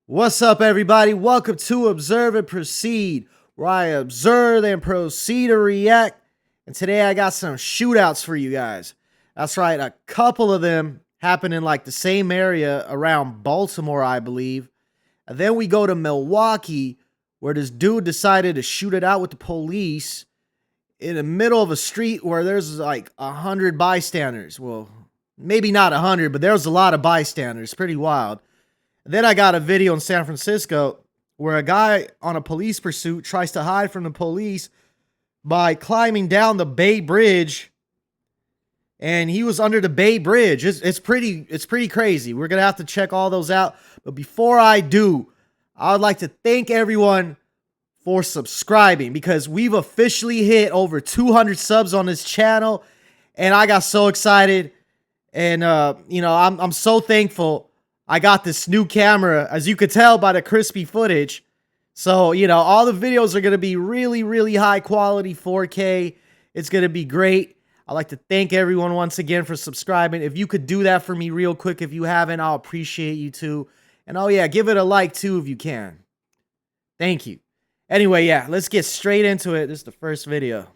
What's up, everybody? Welcome to Observe and Proceed, where I observe and proceed to react. And today I got some shootouts for you guys. That's right, a couple of them happen in like the same area around Baltimore, I believe. And then we go to Milwaukee, where this dude decided to shoot it out with the police in the middle of a street where there's like 100 bystanders. Well, maybe not 100, but there was a lot of bystanders. Pretty wild. Then I got a video in San Francisco where a guy on a police pursuit tries to hide from the police by climbing down the Bay Bridge, and he was under the Bay Bridge. It's pretty crazy. We're gonna have to check all those out. But before I do, I would like to thank everyone for subscribing, because we've officially hit over 200 subs on this channel, and I got so excited. And I'm so thankful. I got this new camera, as you could tell by the crispy footage. So, all the videos are going to be really, really high quality 4K. It's going to be great. I'd like to thank everyone once again for subscribing. If you could do that for me real quick, if you haven't, I'll appreciate you too. And oh yeah, give it a like too if you can. Thank you. Anyway, yeah, let's get straight into it. This is the first video.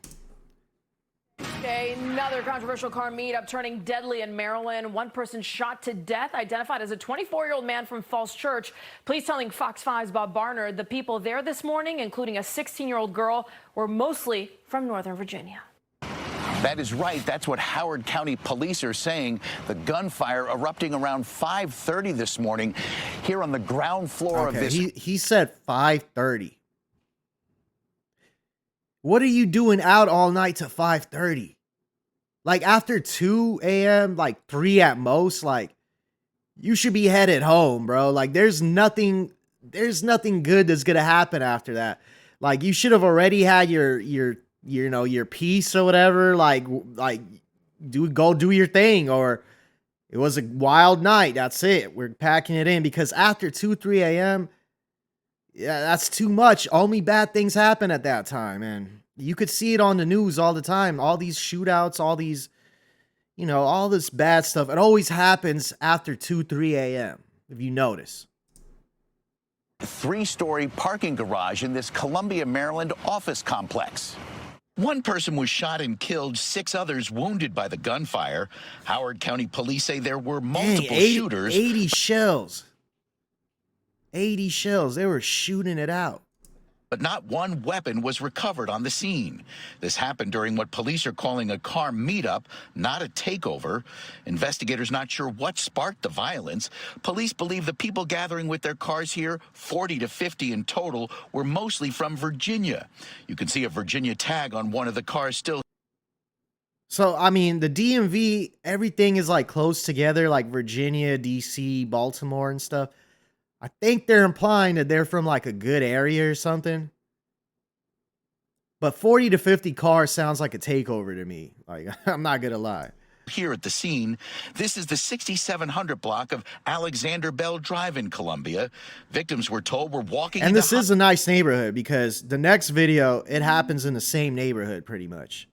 Another controversial car meetup turning deadly in Maryland. One person shot to death, identified as a 24-year-old man from Falls Church. Police telling Fox 5's Bob Barnard the people there this morning, including a 16-year-old girl, were mostly from Northern Virginia. That is right. That's what Howard County police are saying. The gunfire erupting around 5:30 this morning here on the ground floor of this. He said 5:30. What are you doing out all night to 5:30? Like after 2 a.m., like 3 at most, like you should be headed home, bro. Like there's nothing good that's gonna happen after that. Like you should have already had your peace or whatever. Like go do your thing. Or it was a wild night. That's it. We're packing it in, because after 2-3 a.m., yeah, that's too much. Only bad things happen at that time, and you could see it on the news all the time. All these shootouts, all these, all this bad stuff. It always happens after 2-3 a.m., if you notice. Three-story parking garage in this Columbia, Maryland office complex. One person was shot and killed, 6 others wounded by the gunfire. Howard County police say there were multiple shooters. 80 shells. 80 shells. They were shooting it out. But not one weapon was recovered on the scene. This happened during what police are calling a car meetup, not a takeover. Investigators not sure what sparked the violence. Police believe the people gathering with their cars here, 40 to 50 in total, were mostly from Virginia. You can see a Virginia tag on one of the cars still. So, I mean, the DMV, everything is like close together, like Virginia, DC, Baltimore and stuff. I think they're implying that they're from like a good area or something. But 40 to 50 cars sounds like a takeover to me. Like, I'm not going to lie. Here at the scene, this is the 6700 block of Alexander Bell Drive in Columbia. Victims were told were walking. And this is a nice neighborhood, because the next video, it happens in the same neighborhood pretty much.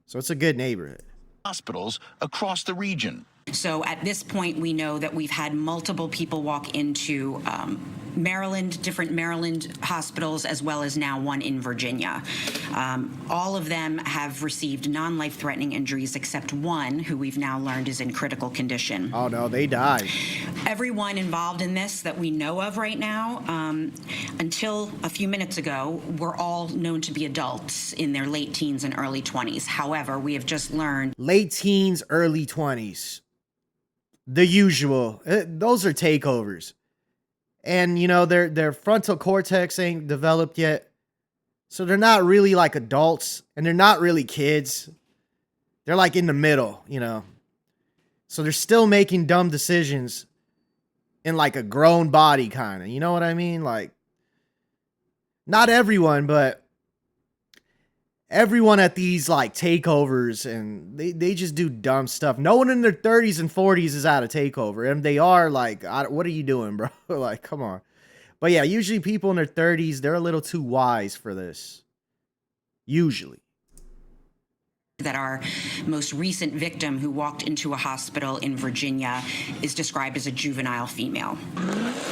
So it's a good neighborhood. Hospitals across the region. So at this point, we know that we've had multiple people walk into different Maryland hospitals, as well as now one in Virginia. All of them have received non-life-threatening injuries, except one, who we've now learned is in critical condition. Oh, no, they died. Everyone involved in this that we know of right now, until a few minutes ago, were all known to be adults in their late teens and early 20s. However, we have just learned... Late teens, early 20s. The usual. Those are takeovers. And, their frontal cortex ain't developed yet. So they're not really like adults, and they're not really kids. They're like in the middle, So they're still making dumb decisions in like a grown body kind of. You know what I mean? Like, not everyone, but everyone at these like takeovers, and they just do dumb stuff. No one in their 30s and 40s is at a takeover, and they are like, what are you doing, bro? Like, come on. But yeah, usually people in their 30s, they're a little too wise for this. Usually. that our most recent victim who walked into a hospital in Virginia is described as a juvenile female.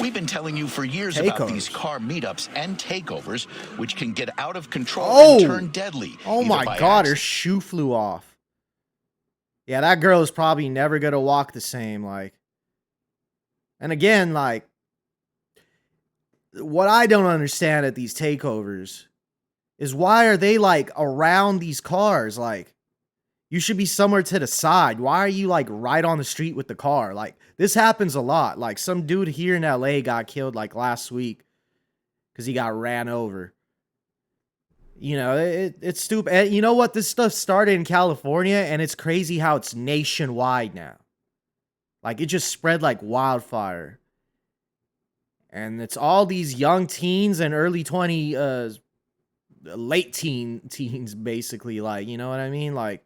We've been telling you for years about these car meetups and takeovers, which can get out of control and turn deadly. Oh my God, her shoe flew off. Yeah, that girl is probably never going to walk the same. Like, and again, like, what I don't understand at these takeovers is why are they like around these cars? Like, you should be somewhere to the side. Why are you like right on the street with the car? Like, this happens a lot. Like, some dude here in LA got killed like last week because he got ran over. You know, it's stupid. And you know what? This stuff started in California, and it's crazy how it's nationwide now. Like, it just spread like wildfire. And it's all these young teens and early late teens, basically. Like, you know what I mean? Like,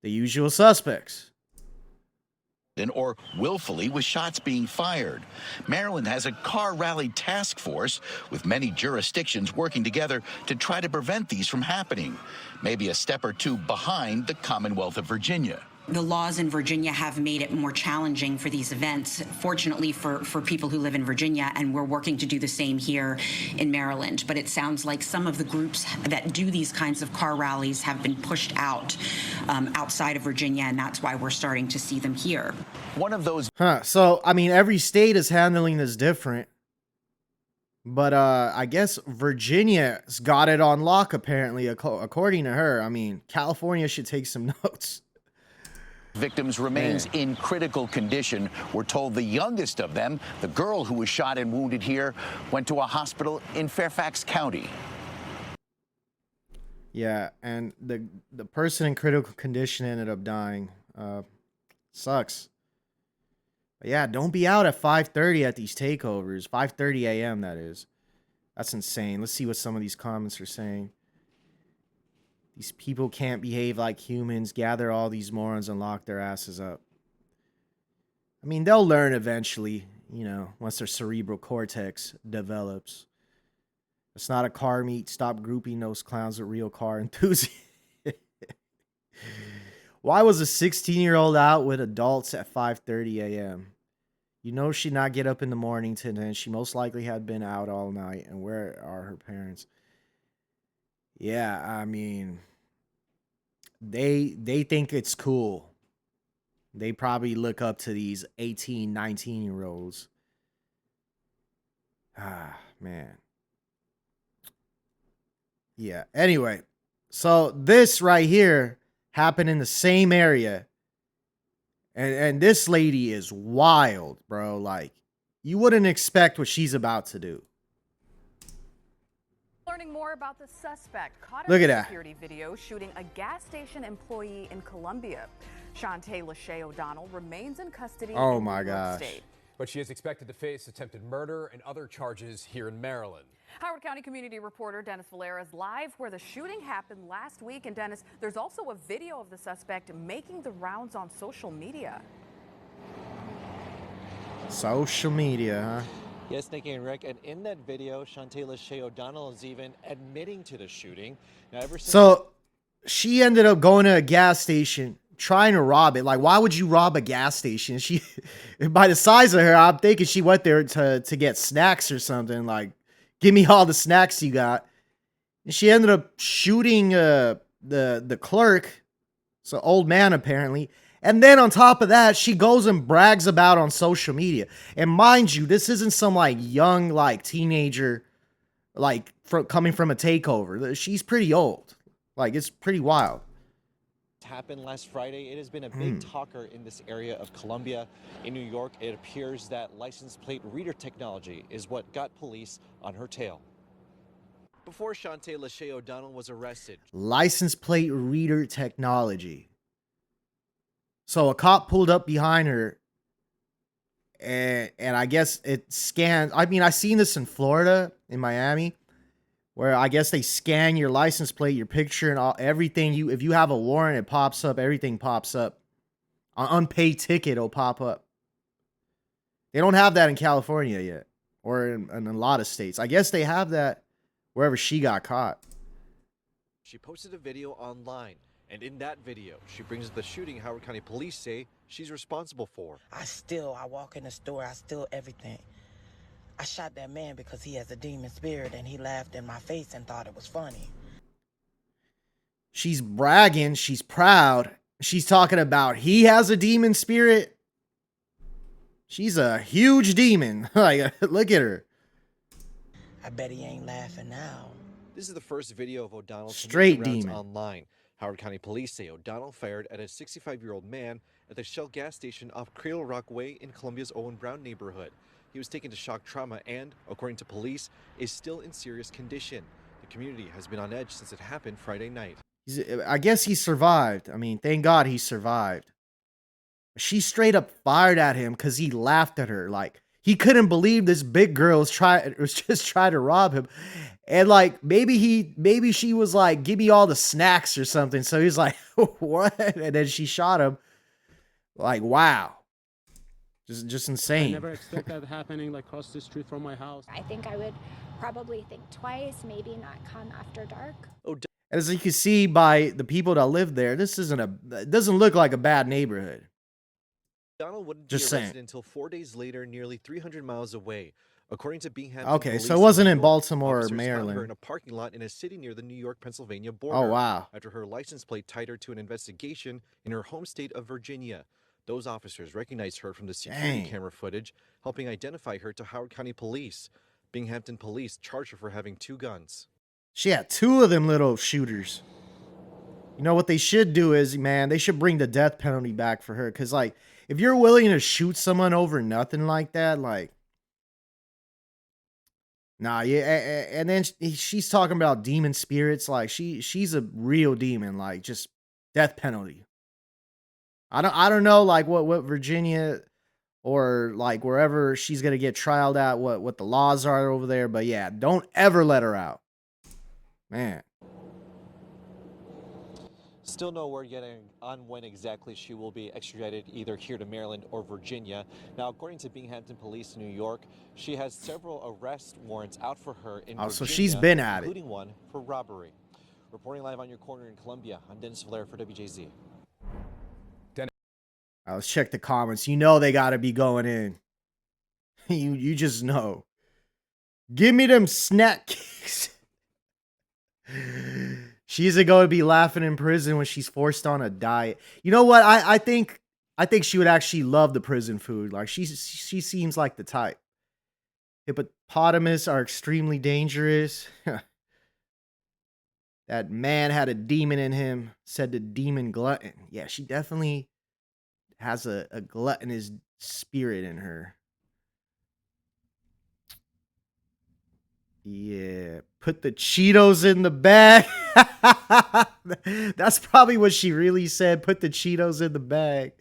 the usual suspects. Or willfully with shots being fired. Maryland has a car rally task force with many jurisdictions working together to try to prevent these from happening. Maybe a step or two behind the Commonwealth of Virginia. The laws in Virginia have made it more challenging for these events, fortunately for people who live in Virginia, and we're working to do the same here in Maryland. But it sounds like some of the groups that do these kinds of car rallies have been pushed out outside of Virginia, and that's why we're starting to see them here. One of those... So, I mean, every state is handling this different. But I guess Virginia's got it on lock, apparently, according to her. I mean, California should take some notes. Victims remains in critical condition. We're told the youngest of them, the girl who was shot and wounded here, went to a hospital in Fairfax County. Yeah, and the person in critical condition ended up dying. Sucks. But yeah, don't be out at 5:30 at these takeovers. 5:30 a.m. that is. That's insane. Let's see what some of these comments are saying. These people can't behave like humans, gather all these morons and lock their asses up. I mean, they'll learn eventually, you know, once their cerebral cortex develops. It's not a car meet. Stop grouping those clowns with real car enthusiasts. Why was a 16-year-old out with adults at 5:30 a.m.? You know she'd not get up in the morning to then. She most likely had been out all night. And where are her parents? Yeah, I mean, they think it's cool. They probably look up to these 18, 19-year-olds. Ah, man. Yeah, anyway. So this right here happened in the same area. And this lady is wild, bro. Like, you wouldn't expect what she's about to do. Learning more about the suspect caught Look in at a that. security video shooting a gas station employee in Columbia. Shantae Lachey O'Donnell remains in custody Oh in my New York gosh. State. But she is expected to face attempted murder and other charges here in Maryland. Howard County community reporter Dennis Valera is live where the shooting happened last week. And Dennis, there's also a video of the suspect making the rounds on social media. Social media, huh? Yes, Nikki and Rick, and in that video, Shantae Lachey O'Donnell is even admitting to the shooting. Now, ever since So she ended up going to a gas station trying to rob it. Like, why would you rob a gas station? She, by the size of her, I'm thinking she went there to get snacks or something. Like, give me all the snacks you got. And she ended up shooting the clerk, so old man apparently. And then on top of that, she goes and brags about on social media. And mind you, this isn't some like young like teenager like coming from a takeover. She's pretty old. Like, it's pretty wild. happened last Friday, it has been a big talker in this area of Columbia. In New York, it appears that license plate reader technology is what got police on her tail. Before Shantae Lachey O'Donnell was arrested. License plate reader technology. So a cop pulled up behind her and I guess it scans. I mean, I've seen this in Florida, in Miami, where I guess they scan your license plate, your picture, and all, everything. If you have a warrant, it pops up. Everything pops up. An unpaid ticket will pop up. They don't have that in California yet, or in a lot of states. I guess they have that wherever she got caught. She posted a video online And in that video, she brings up the shooting Howard County police say she's responsible for. I walk in the store, I steal everything. I shot that man because he has a demon spirit and he laughed in my face and thought it was funny. She's bragging, she's proud. She's talking about he has a demon spirit. She's a huge demon. Like, look at her. I bet he ain't laughing now. This is the first video of O'Donnell to Straight make the rounds demon. online. Howard County police say O'Donnell fired at a 65-year-old man at the Shell gas station off Cradle Rock Way in Columbia's Owen Brown neighborhood. He was taken to shock trauma and, according to police, is still in serious condition. The community has been on edge since it happened Friday night. I guess he survived. I mean, thank God he survived. She straight up fired at him because he laughed at her. Like, he couldn't believe this big girl was just trying to rob him. And like, maybe she was like, give me all the snacks or something. So he's like, what? And then she shot him. Like, wow. Just insane. I never expect that happening like across the street from my house. I think I would probably think twice, maybe not come after dark. As you can see by the people that live there, it doesn't look like a bad neighborhood. O'Donnell wouldn't Just be arrested saying. until 4 days later, nearly 300 miles away. According to Binghamton Okay, police so it wasn't in New York, Baltimore or officers found her Maryland. in a parking lot in a city near the New York-Pennsylvania border. Oh, wow. After her license plate tied her to an investigation in her home state of Virginia. Those officers recognized her from the security Dang. camera footage, helping identify her to Howard County police. Binghamton police charged her for having 2 guns. She had 2 of them little shooters. You know what they should do is, man, they should bring the death penalty back for her. Because, like, if you're willing to shoot someone over nothing like that, like, nah, yeah. And then she's talking about demon spirits. Like, she's a real demon. Like, just death penalty. I don't know, like, what Virginia or, like, wherever she's going to get trialed at, what the laws are over there. But, yeah, don't ever let her out. Man. Still no word yet on when exactly she will be extradited either here to Maryland or Virginia. Now, according to Binghamton Police in New York, she has several arrest warrants out for her in Virginia, so she's been at it. including one for robbery. Reporting live on your corner in Columbia, I'm Dennis Valera for WJZ. Let's check the comments. You know they got to be going in. You just know. Give me them snack cakes. She's going to be laughing in prison when she's forced on a diet. You know what? I think she would actually love the prison food. Like, she seems like the type. Hippopotamus are extremely dangerous. That man had a demon in him, said the demon glutton. Yeah, she definitely has a gluttonous spirit in her. Yeah, put the Cheetos in the bag. That's probably what she really said. Put the Cheetos in the bag.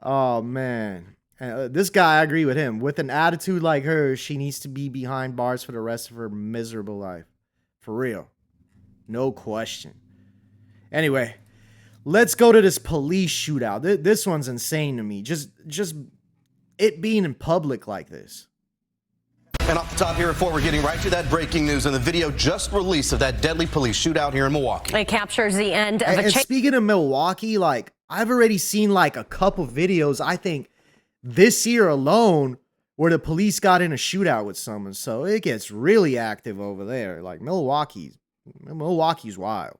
Oh, man. This guy, I agree with him. With an attitude like her, she needs to be behind bars for the rest of her miserable life. For real. No question. Anyway, let's go to this police shootout. This one's insane to me. Just it being in public like this. And off the top here, before we're getting right to that breaking news and the video just released of that deadly police shootout here in Milwaukee. It captures the end of And speaking of Milwaukee, like, I've already seen like a couple videos, I think this year alone, where the police got in a shootout with someone. So it gets really active over there. Like, Milwaukee's wild.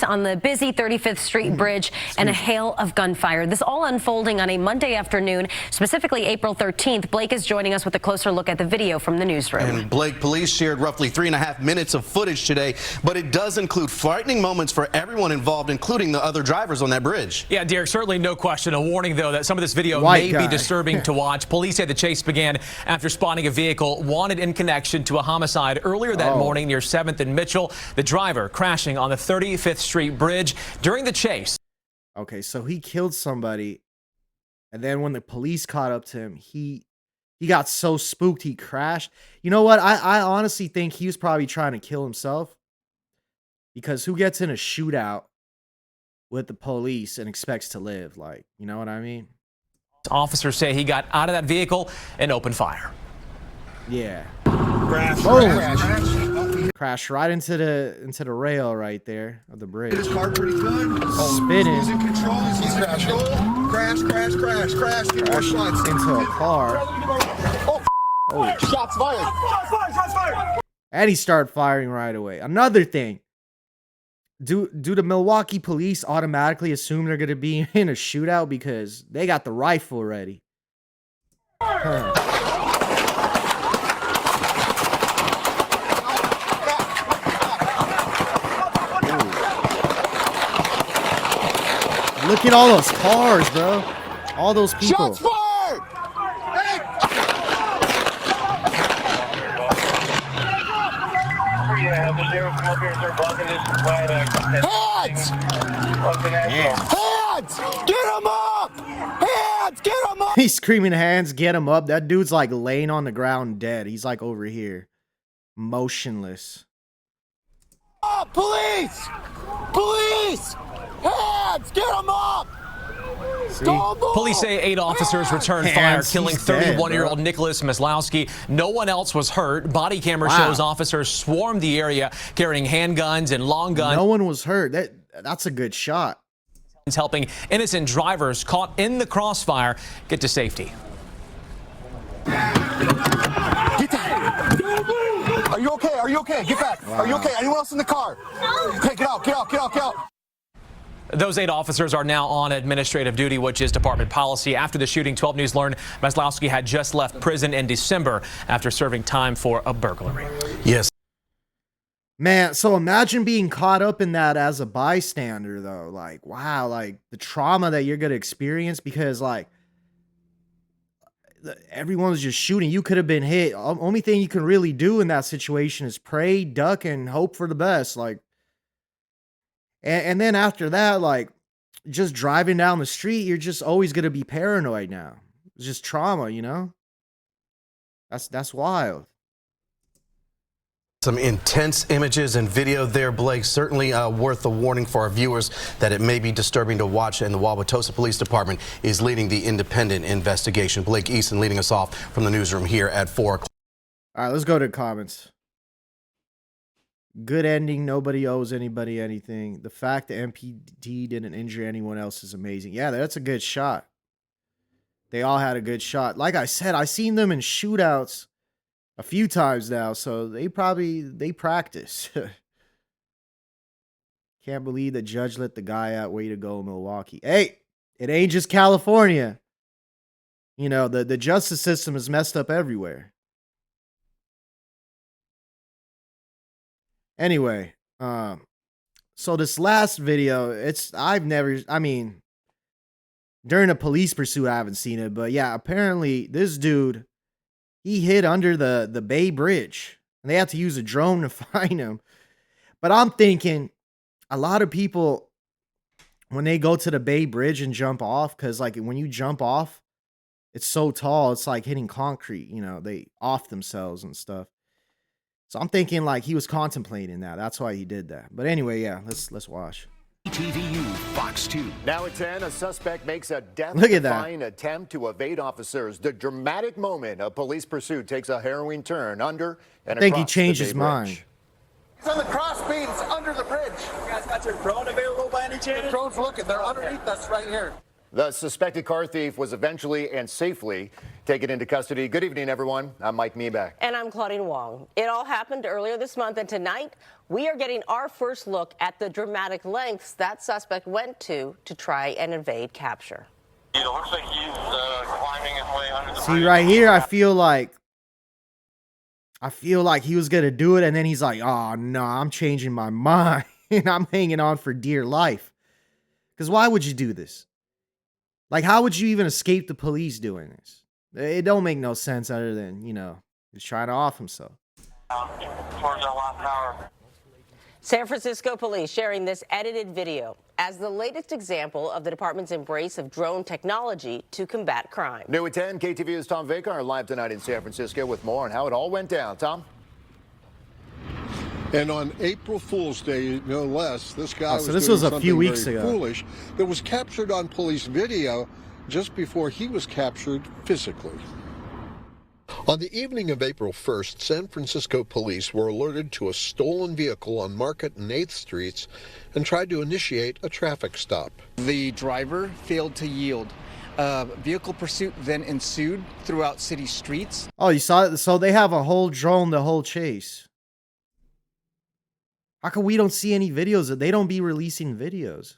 On the busy 35th Street Bridge and a hail of gunfire. This all unfolding on a Monday afternoon, specifically April 13th. Blake is joining us with a closer look at the video from the newsroom. And Blake, police shared roughly 3.5 minutes of footage today, but it does include frightening moments for everyone involved, including the other drivers on that bridge. Yeah, Derek, certainly no question. A warning, though, that some of this video White may guy. be disturbing to watch. Police say the chase began after spotting a vehicle wanted in connection to a homicide earlier that morning near 7th and Mitchell. The driver crashing on the 35th Street Bridge during the chase. Okay, so he killed somebody, and then when the police caught up to him, he got so spooked he crashed. You know what? I honestly think he was probably trying to kill himself, because who gets in a shootout with the police and expects to live? Like, you know what I mean? Officers say he got out of that vehicle and opened fire. Yeah. Crash. Oh. Crashed right into the rail right there of the bridge. His car pretty good. Spinning. He's in control. He's in control. Crash. Get more shots. Into a car. Oh, shots fired. And he started firing right away. Another thing. Do the Milwaukee police automatically assume they're going to be in a shootout because they got the rifle ready? Look at all those cars, bro. All those people. Shots fired! Hands! Hands! Get him up! Hands! Get him up! He's screaming, hands, get him up. That dude's like laying on the ground dead. He's like over here. Motionless. Oh, police! Police! Hands! Get him up! Police say 8 officers returned fire, killing 31-year-old Nicholas Maslowski. No one else was hurt. Body camera shows officers swarmed the area carrying handguns and long guns. No one was hurt. That's a good shot. Helping innocent drivers caught in the crossfire get to safety. Get down! Are you okay? Are you okay? Get back! Are you okay? Anyone else in the car? Okay, get out! Get out! Get out! Get out! Those 8 officers are now on administrative duty, which is department policy. After the shooting, 12 News learned Maslowski had just left prison in December after serving time for a burglary. Yes. Man, so imagine being caught up in that as a bystander, though. Like, wow, like the trauma that you're going to experience because, like, everyone's just shooting. You could have been hit. Only thing you can really do in that situation is pray, duck, and hope for the best. Like, and then after that, like, just driving down the street, you're just always going to be paranoid now. It's just trauma, you know? That's wild. Some intense images and video there, Blake. Certainly worth a warning for our viewers that it may be disturbing to watch, and the Wauwatosa Police Department is leading the independent investigation. Blake Easton leading us off from the newsroom here at 4 o'clock. All right, let's go to the comments. Good ending. Nobody owes anybody anything. The fact that MPD didn't injure anyone else is amazing. Yeah, that's a good shot. They all had a good shot. Like I said, I've seen them in shootouts a few times now, so they practice. Can't believe the judge let the guy out. Way to go, Milwaukee. Hey, it ain't just California. You know, the justice system is messed up everywhere. Anyway, so this last video, during a police pursuit, I haven't seen it, but yeah, apparently this dude, he hid under the Bay Bridge, and they had to use a drone to find him. But I'm thinking, a lot of people, when they go to the Bay Bridge and jump off, because like when you jump off, it's so tall, it's like hitting concrete, you know, they off themselves and stuff. So I'm thinking like he was contemplating that. That's why he did that. But anyway, yeah, let's watch. TVU Fox 2. Now at 10, a suspect makes a death-defying attempt to evade officers. The dramatic moment of police pursuit takes a harrowing turn under and I think he across changed the his Bay mind. Bridge. It's on the cross beam. It's under the bridge. You guys got your drone available by any chance? The drone's looking. They're underneath us right here. The suspected car thief was eventually and safely taken into custody. Good evening, everyone. I'm Mike Meeback. And I'm Claudine Wong. It all happened earlier this month, and tonight we are getting our first look at the dramatic lengths that suspect went to try and evade capture. It looks like he's climbing his way under the See bridge. right here, I feel like he was gonna do it, and then he's like, oh no, I'm changing my mind. I'm hanging on for dear life. Because why would you do this? Like, how would you even escape the police doing this? It don't make no sense other than, you know, he's trying to off himself. Towards our last hour. San Francisco police sharing this edited video as the latest example of the department's embrace of drone technology to combat crime. New at 10, KTVU's Tom Vakar live tonight in San Francisco with more on how it all went down. Tom? And on April Fool's Day, no less, this guy so was this doing was a something few weeks very ago. foolish that was captured on police video just before he was captured physically. On the evening of April 1st, San Francisco police were alerted to a stolen vehicle on Market and 8th Streets and tried to initiate a traffic stop. The driver failed to yield. Vehicle pursuit then ensued throughout city streets. Oh, you saw it? So they have a whole drone the whole chase. How come we don't see any videos? They don't be releasing videos.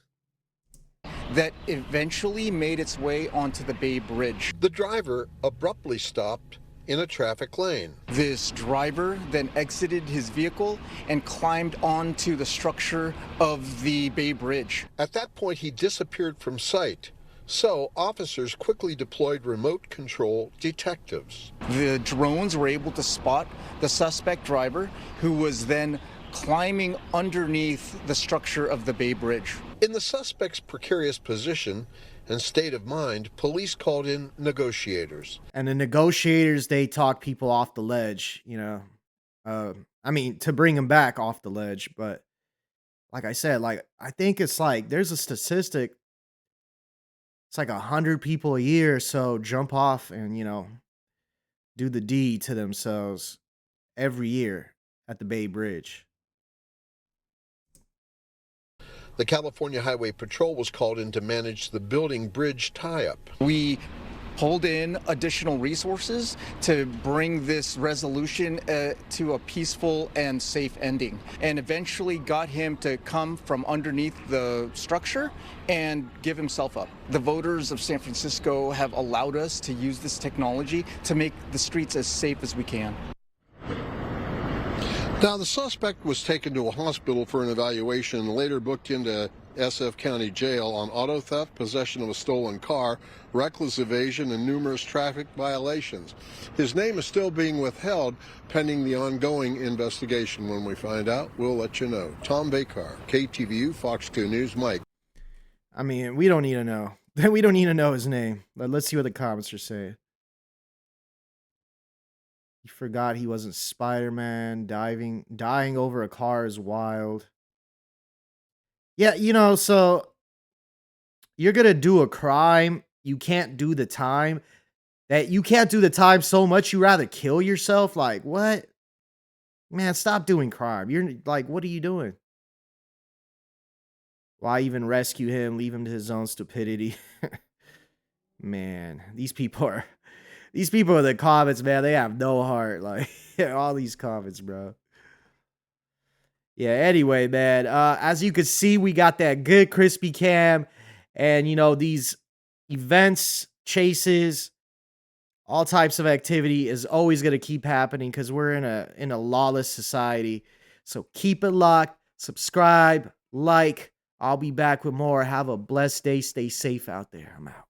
That eventually made its way onto the Bay Bridge. The driver abruptly stopped in a traffic lane. This driver then exited his vehicle and climbed onto the structure of the Bay Bridge. At that point, he disappeared from sight. So officers quickly deployed remote control detectives. The drones were able to spot the suspect driver, who was then climbing underneath the structure of the Bay Bridge. In the suspect's precarious position and state of mind, police called in negotiators. And the negotiators, they talk people off the ledge, you know. I mean, to bring them back off the ledge. But like I said, like, I think it's like, there's a statistic. It's like 100 people a year or so jump off and, you know, do the deed to themselves every year at the Bay Bridge. The California Highway Patrol was called in to manage the building bridge tie-up. We pulled in additional resources to bring this resolution to a peaceful and safe ending, and eventually got him to come from underneath the structure and give himself up. The voters of San Francisco have allowed us to use this technology to make the streets as safe as we can. Now, the suspect was taken to a hospital for an evaluation and later booked into SF County Jail on auto theft, possession of a stolen car, reckless evasion, and numerous traffic violations. His name is still being withheld pending the ongoing investigation. When we find out, we'll let you know. Tom Bakar, KTVU, Fox 2 News, Mike. I mean, we don't need to know. We don't need to know his name. But let's see what the comments are saying. He forgot he wasn't Spider-Man. Dying over a car is wild. Yeah, you know, so you're going to do a crime. You can't do the time. That you can't do the time so much you rather kill yourself. Like, what? Man, stop doing crime. You're like, what are you doing? Why even rescue him? Leave him to his own stupidity. Man, these people are in the comments, man, they have no heart. Like, all these comments, bro. Yeah, anyway, man, as you can see, we got that good crispy cam. And, you know, these events, chases, all types of activity is always going to keep happening because we're in a lawless society. So keep it locked, subscribe, like. I'll be back with more. Have a blessed day. Stay safe out there. I'm out.